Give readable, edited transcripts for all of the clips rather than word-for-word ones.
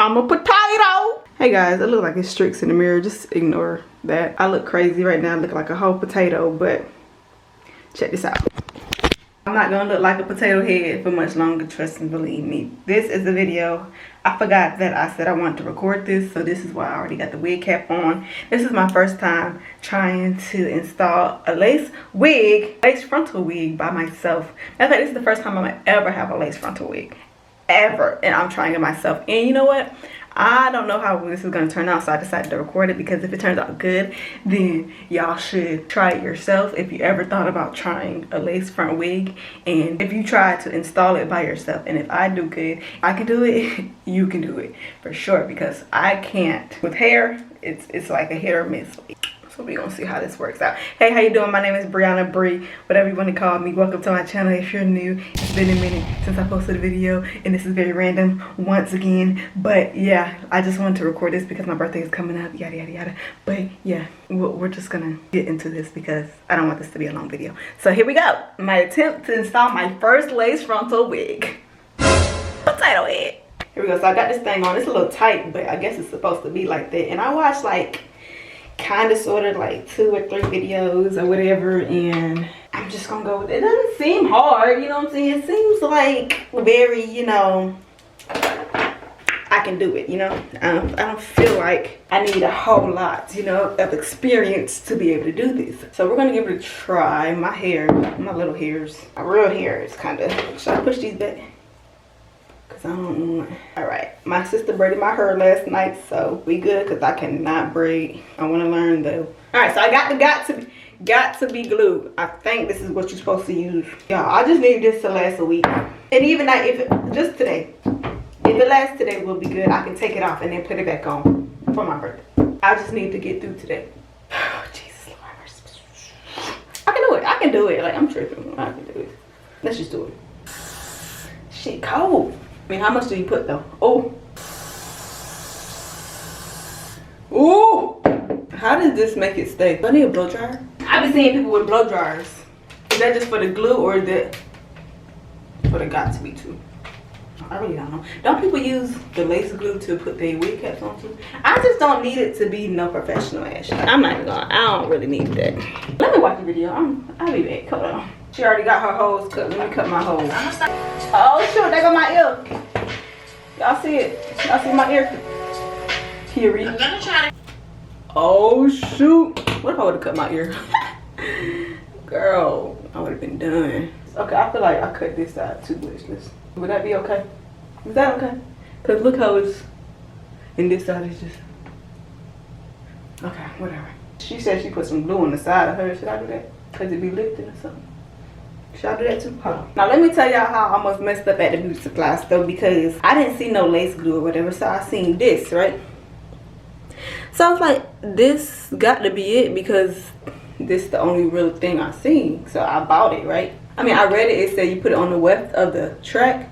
I'm a potato. Hey guys, I look like it's streaks in the mirror. Just ignore that. I look crazy right now. I look like a whole potato, but check this out. I'm not gonna look like a potato head for much longer, trust and believe me. This is the video. I forgot that I said I wanted to record this, so this is why I already got the wig cap on. This is my first time trying to install a lace frontal wig by myself. I think this is the first time I'm gonna ever have a lace frontal wig. Ever. And I'm trying it myself. And you know what? I don't know how this is going to turn out, so I decided to record it because if it turns out good, then y'all should try it yourself if you ever thought about trying a lace front wig, and if you try to install it by yourself. And if I do good, I can do it, you can do it for sure, because I can't. With hair, it's like a hit or miss. So we're gonna see how this works out. Hey, how you doing? My name is Brianna Bree, whatever you want to call me. Welcome to my channel. If you're new, it's been a minute since I posted a video, and this is very random once again. But yeah, I just wanted to record this because my birthday is coming up, yada yada yada. But yeah, we're just gonna get into this because I don't want this to be a long video. So here we go. My attempt to install my first lace frontal wig. Potato head. Here we go. So I got this thing on. It's a little tight, but I guess it's supposed to be like that. And I watched like kind of sort of like 2 or 3 videos or whatever, and I'm just gonna go with it. It doesn't seem hard, you know what I'm saying? It seems like very, you know, I can do it, you know. I don't feel like I need a whole lot, you know, of experience to be able to do this. So we're gonna give it a try. My hair, my little hairs, my real hair is kind of, should I push these back? I don't want. All right, my sister braided my hair last night, so we good because I cannot braid. I want to learn though. All right, so I got to be glue. I think this is what you're supposed to use. Y'all, I just need this to last a week, and even if it just today, if it lasts today, will be good. I can take it off and then put it back on for my birthday. I just need to get through today. Oh, Jesus Lord, I can do it. I can do it. Like, I'm tripping. I can do it. Let's just do it. Shit, cold. I mean, how much do you put though? Oh. Ooh. How does this make it stay? Do I need a blow dryer? I've been seeing people with blow dryers. Is that just for the glue or is that for the got to be too? I really don't know. Don't people use the lace glue to put their wig caps on too? I just don't need it to be no professional ass. I'm not even gonna, I don't really need that. Let me watch the video. I'll be back. Hold on. She already got her holes cut. Let me cut my holes. Oh shoot, there go my ear. Y'all see it? Y'all see my ear? Period. I'm gonna try to. Oh shoot. What if I would have cut my ear? Girl, I would have been done. Okay, I feel like I cut this side too much. Would that be okay? Is that okay? Cause look how it's, and this side is just, okay, whatever. She said she put some glue on the side of her. Should I do that? Cause it be lifting or something. Should I do that too? Hold on. Now let me tell y'all how I almost messed up at the beauty supply store, because I didn't see no lace glue or whatever, so I seen this, right? So I was like, this got to be it, because this is the only real thing I seen. So I bought it, right? I mean, I read it, it said you put it on the weft of the track,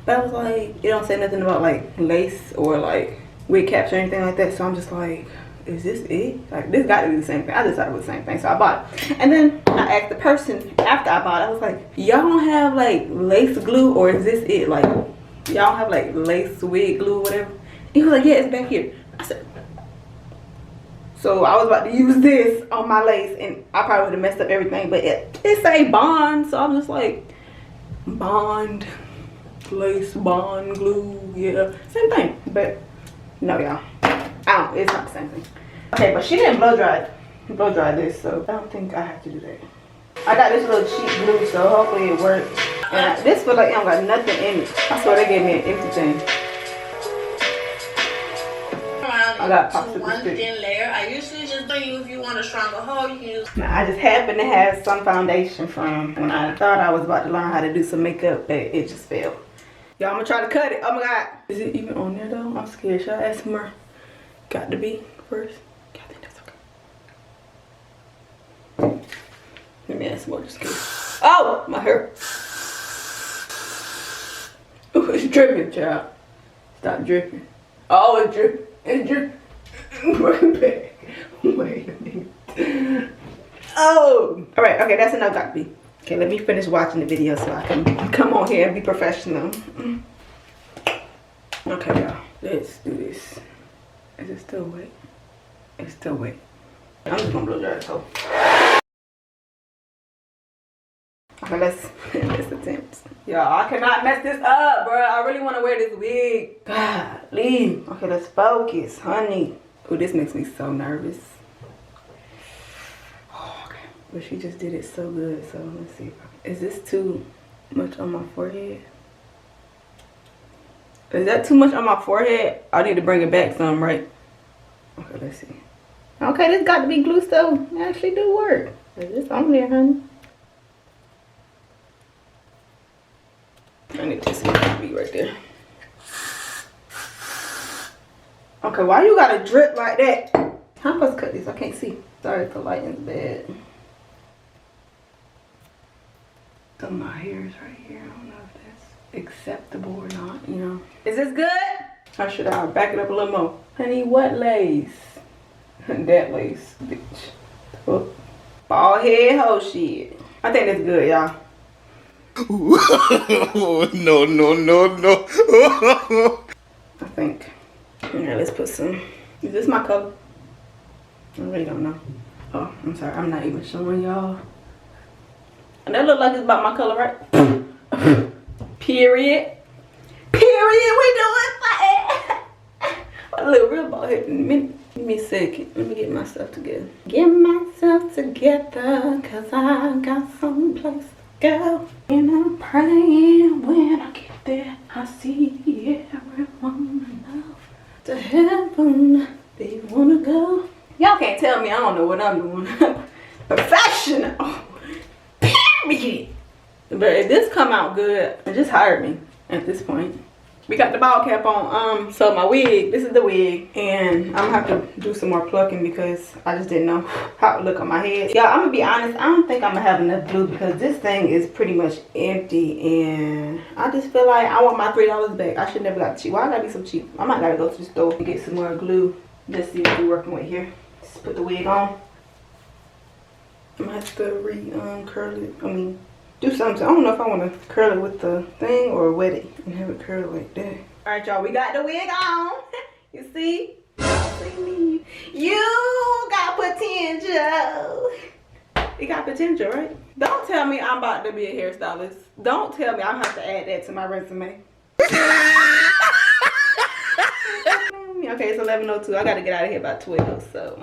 but I was like, it don't say nothing about like lace or like wig caps or anything like that. So I'm just like, is this it? Like, this got to be the same thing. I just thought it was the same thing, so I bought it. And then I asked the person after I bought it, I was like, y'all don't have like lace glue, or is this it? Like, y'all don't have like lace wig glue or whatever? He was like, yeah, it's back here. I said, so I was about to use this on my lace, and I probably would have messed up everything, but it say bond, so I'm just like, bond, lace, bond, glue, yeah, same thing. But no, y'all, it's not the same thing. Okay, but she didn't blow dry this, so I don't think I have to do that. I got this little cheap glue, so hopefully it works. And this feel like it don't got nothing in it. I swear they gave me an empty thing. I got one thin layer. I usually just do you, if you want a stronger hold, you can use. Now, I just happen to have some foundation from when I thought I was about to learn how to do some makeup, but it just failed. Y'all, I'm gonna try to cut it. Oh my God. Is it even on there though? I'm scared. Should I ask more? Got to be first. Yeah, I think that's okay. Let me ask more just kidding. Oh, my hair. Oh, it's dripping, child. Stop dripping. Oh, it's dripping. It's dripping. Right back. Wait a minute. Oh. All right. Okay, that's enough. Got to be. Okay, let me finish watching the video so I can come on here and be professional. Okay, y'all. Let's do this. Is it still wet? It's still wet. I'm just gonna blow dry it so. Okay, let's attempt. Y'all, I cannot mess this up, bro. I really want to wear this wig. Golly. Okay, let's focus, honey. Oh, this makes me so nervous. Oh, okay. But she just did it so good, so let's see. Is this too much on my forehead? Is that too much on my forehead? I need to bring it back some, right? Okay, let's see. Okay, this got to be glue stuff. It actually do work. Is this on there, honey? I need to see what be right there. Okay, why you gotta drip like that? How am I supposed to cut this? I can't see. Sorry if the lighting's bad. Some of my hair is right here. I don't know if that's acceptable or not, you know. Is this good? Or should I back it up a little more? Honey, what lace? That lace, bitch. Oh, bald head, whole shit. I think that's good, y'all. No, no, no, no. I think. Yeah, let's put some. Is this my color? I really don't know. Oh, I'm sorry. I'm not even showing y'all. And that look like it's about my color, right? Period. Period. We doing fine. A little real bald head in a minute. Give me a second. Let me get myself together. Get myself together, cause I got someplace to go. And I'm praying when I get there, I see everyone enough to heaven they wanna go. Y'all can't tell me I don't know what I'm doing. Professional. Period. But if this come out good, just hire me at this point. We got the ball cap on. So my wig, this is the wig, and I'm gonna have to do some more plucking because I just didn't know how it look on my head. Y'all, I'm gonna be honest, I don't think I'm gonna have enough glue because this thing is pretty much empty, and I just feel like I want my $3 back. I should never got cheap. Why I gotta be so cheap? I might gotta go to the store and get some more glue. Let's see what we're working with here. Let's put the wig on. I'm gonna have to curl it. I mean, do something. I don't know if I want to curl it with the thing or wet it and have it curl like that. All right, y'all, we got the wig on. You see? Y'all see me? You got potential. It got potential, right? Don't tell me I'm about to be a hairstylist. Don't tell me I'm gonna have to add that to my resume. Okay, it's 11:02. I gotta get out of here by 12. So,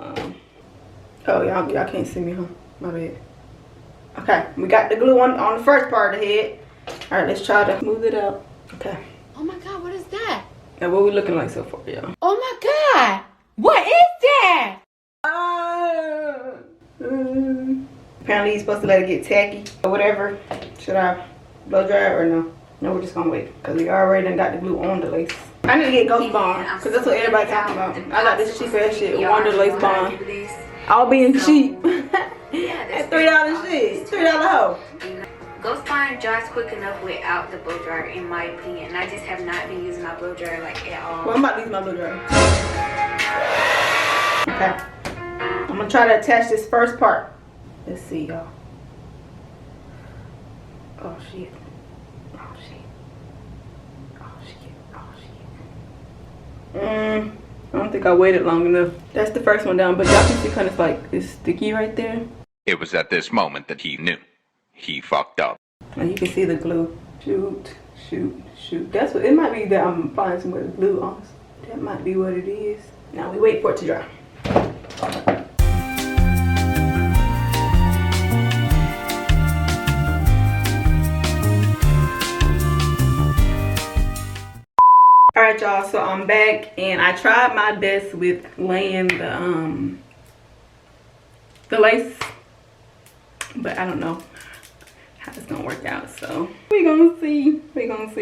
oh, y'all can't see me, huh? My bad. Okay, we got the glue on the first part of the head. All right, let's try to move it up. Okay. Oh my God, what is that? Now, what we looking like so far, y'all? Oh my God, what is that? Apparently, you're supposed to let it get tacky or whatever. Should I blow dry it or no? No, we're just gonna wait because we already done got the glue on the lace. I need to get Ghost Bond because that's what everybody talking about. I got this cheap ass shit, Wonder Lace Bond. All being cheap. That $3 shit, $3 hoe. Ghost Bond dries quick enough without the blow dryer, in my opinion. I just have not been using my blow dryer like at all. Well, I'm about to use my blow dryer. Okay. I'm gonna try to attach this first part. Let's see, y'all. Oh shit. Oh shit. Oh shit. Oh shit. I don't think I waited long enough. That's the first one down, but y'all can see kind of like it's sticky right there. It was at this moment that he knew. He fucked up. And you can see the glue. Shoot, shoot, shoot. That's what it might be that I'm applying some more glue on. That might be what it is. Now we wait for it to dry. Alright, y'all, so I'm back and I tried my best with laying the lace, but I don't know how it's gonna work out, so we're gonna see.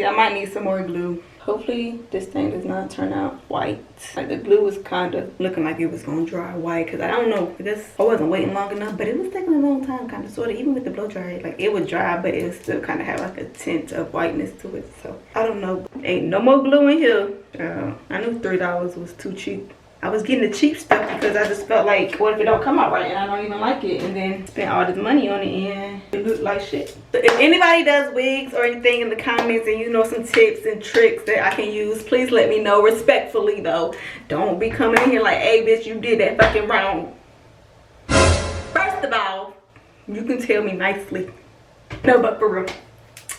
I might need some more glue. Hopefully this thing does not turn out white. Like the glue was kind of looking like it was gonna dry white because I don't know, because I wasn't waiting long enough, but it was taking a long time, kind of sort of. Even with the blow dryer, like it would dry, but it would still kind of have like a tint of whiteness to it. So I don't know. Ain't no more glue in here. I knew $3 was too cheap. I was getting the cheap stuff because I just felt like, what if it don't come out right and I don't even like it, and then spend all this money on it and it look like shit. So if anybody does wigs or anything in the comments and you know some tips and tricks that I can use, please let me know, respectfully though. Don't be coming in here like, hey bitch, you did that fucking wrong. First of all, you can tell me nicely. No, but for real,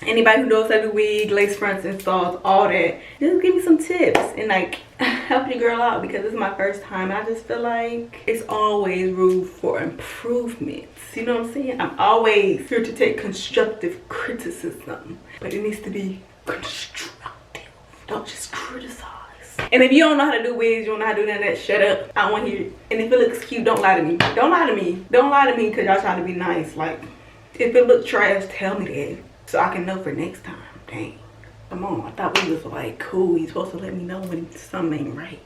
anybody who knows how to do wig, lace fronts, installs, all that, just give me some tips and like help your girl out, because this is my first time. I just feel like it's always room for improvements. You know what I'm saying? I'm always here to take constructive criticism, but it needs to be constructive. Don't just criticize. And if you don't know how to do wigs, you don't know how to do none of that, shut up. I don't want to hear it. And if it looks cute, don't lie to me. Don't lie to me. Don't lie to me because y'all trying to be nice. Like, if it looks trash, tell me that so I can know for next time. Dang. Come on. I thought we was like cool. You supposed to let me know when something ain't right.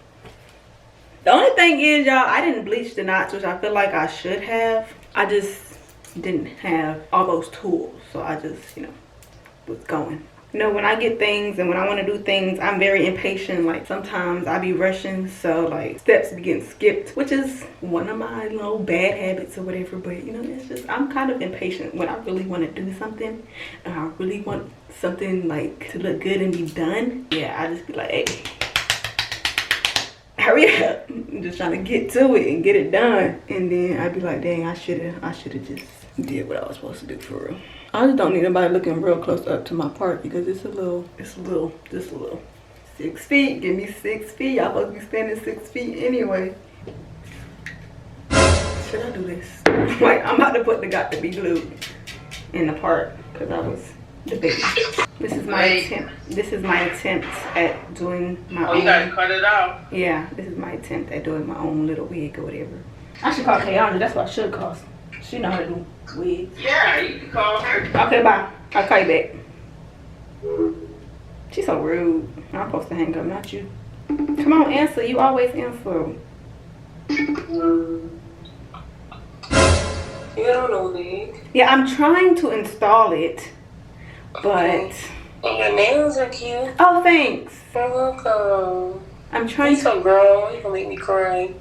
The only thing is, y'all, I didn't bleach the knots, which I feel like I should have. I just didn't have all those tools. So I just, you know, was going. You know, when I get things and when I want to do things, I'm very impatient. Like, sometimes I be rushing, so like steps be getting skipped, which is one of my little bad habits or whatever. But you know, it's just, I'm kind of impatient when I really want to do something and I really want something like to look good and be done. Yeah, I just be like, hey, hurry up. I'm just trying to get to it and get it done. And then I'd be like, dang, I should have just did what I was supposed to do for real. I just don't need anybody looking real close up to my part because it's a little 6 feet. Give me 6 feet. Y'all supposed to be standing 6 feet anyway. Should I do this? Like, I'm about to put the got to be glued in the part because I was debating. This is my attempt. This is my attempt at doing my own. Oh, you gotta cut it out. Yeah, this is my attempt at doing my own little wig or whatever. I should call Kayana. That's what I should call. She know how to do wigs. Yeah, you can call her. Okay, bye. I'll call you back. She's so rude. I'm supposed to hang up, not you. Come on, answer. You always answer. You don't know wig. Yeah, I'm trying to install it, but. And your nails are cute. Oh, thanks. You're welcome. I'm trying to. So, girl, you gonna make me cry.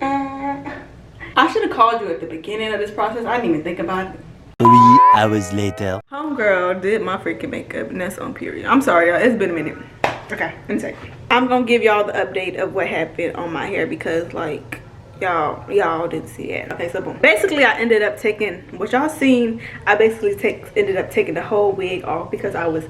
I should have called you at the beginning of this process. I didn't even think about it. 3 hours later. Homegirl did my freaking makeup and that's on period. I'm sorry, y'all. It's been a minute. Okay, let me take. I'm gonna give y'all the update of what happened on my hair because like y'all didn't see it. Okay, so boom. Basically, I ended up taking what y'all seen. I basically ended up taking the whole wig off because I was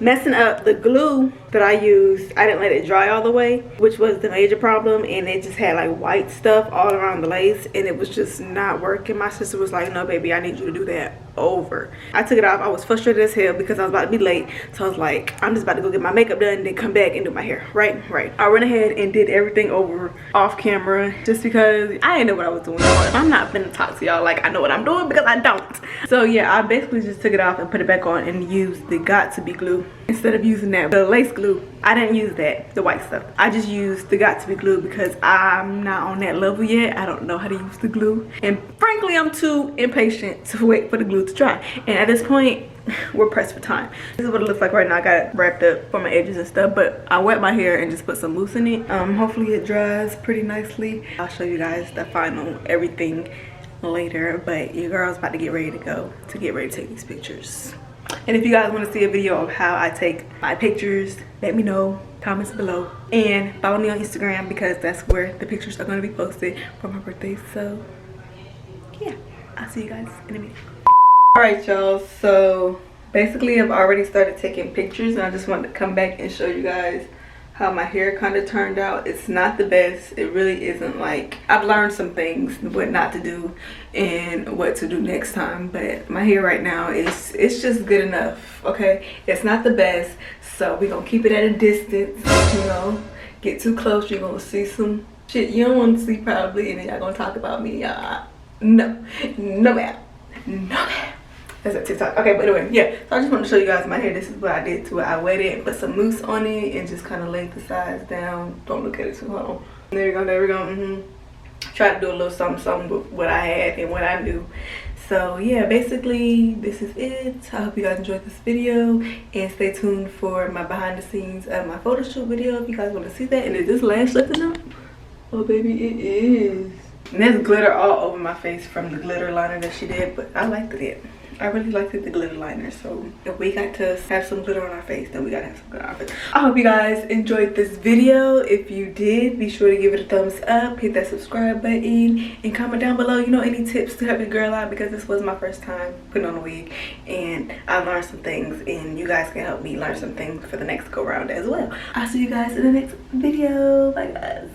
messing up the glue that I used. I didn't let it dry all the way, which was the major problem, and it just had like white stuff all around the lace and it was just not working. My sister was like, no baby, I need you to do that over. I took it off. I was frustrated as hell because I was about to be late, so I was like, I'm just about to go get my makeup done and then come back and do my hair. Right. I went ahead and did everything over off camera just because I didn't know what I was doing. I'm not finna talk to y'all like I know what I'm doing because I don't. So yeah, I basically just took it off and put it back on and used the got to be glue instead of using that the lace glue. I didn't use that, the white stuff. I just used the got to be glue because I'm not on that level yet. I don't know how to use the glue, and frankly I'm too impatient to wait for the glue to dry, and at this point we're pressed for time. This is what it looks like right now. I got it wrapped up for my edges and stuff, but I wet my hair and just put some mousse in it. Hopefully it dries pretty nicely. I'll show you guys the final everything later, but your girl's about to get ready to go to get ready to take these pictures. And if you guys want to see a video of how I take my pictures, let me know, comments below, and follow me on Instagram because that's where the pictures are going to be posted for my birthday. So yeah, I'll see you guys in a minute. All right, y'all, so basically I've already started taking pictures and I just wanted to come back and show you guys how my hair kind of turned out. It's not the best. It really isn't. Like, I've learned some things, what not to do and what to do next time, but my hair right now it's just good enough. Okay, it's not the best, so we're gonna keep it at a distance. You know, get too close, you're gonna see some shit you don't want to see probably, and then y'all gonna talk about me. No ma'am. That's a TikTok. Okay, but anyway, yeah, so I just want to show you guys my hair. This is what I did to it. I wet it, put some mousse on it, and just kind of laid the sides down. Don't look at it too hard. There we go. Try to do a little something with what I had and what I knew. So yeah, basically this is it. I hope you guys enjoyed this video, and stay tuned for my behind the scenes of my photo shoot video if you guys want to see that. And is this lash lifting up? Oh baby, it is. And there's glitter all over my face from the glitter liner that she did, but I liked it. I really liked the glitter liner. So if we got to have some glitter on our face, then we gotta have some glitter on our face. I hope you guys enjoyed this video. If you did, be sure to give it a thumbs up, hit that subscribe button, and comment down below, you know, any tips to help your girl out, because this was my first time putting on a wig and I learned some things, and you guys can help me learn some things for the next go round as well. I'll see you guys in the next video. Bye guys.